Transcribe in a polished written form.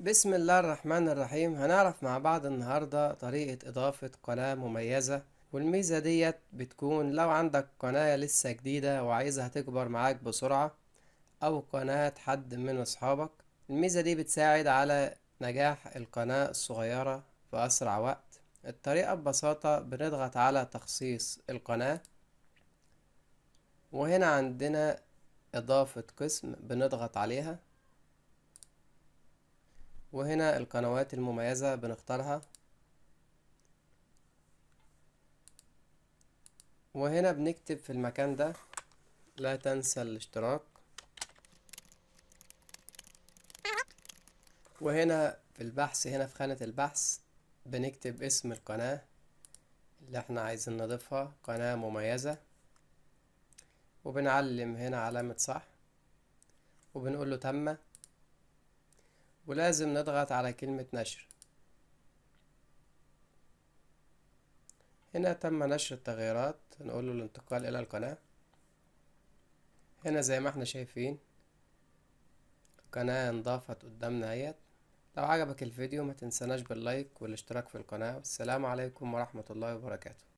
بسم الله الرحمن الرحيم. هنعرف مع بعض النهاردة طريقة إضافة قناة مميزة. والميزة ديت بتكون لو عندك قناة لسه جديدة وعايزها تكبر معاك بسرعة، أو قناة حد من أصحابك. الميزة دي بتساعد على نجاح القناة الصغيرة في أسرع وقت. الطريقة ببساطة بنضغط على تخصيص القناة، وهنا عندنا إضافة قسم بنضغط عليها، وهنا القنوات المميزة بنختارها، وهنا بنكتب في المكان ده لا تنسى الاشتراك. وهنا في البحث، هنا في خانة البحث بنكتب اسم القناة اللي احنا عايزين نضيفها، قناة مميزة، وبنعلم هنا علامة صح، وبنقول له تم، ولازم نضغط على كلمة نشر. هنا تم نشر التغييرات، نقول له الانتقال إلى القناة. هنا زي ما احنا شايفين القناة انضافت قدامنا اهيت. لو عجبك الفيديو ما تنسناش باللايك والاشتراك في القناة. والسلام عليكم ورحمة الله وبركاته.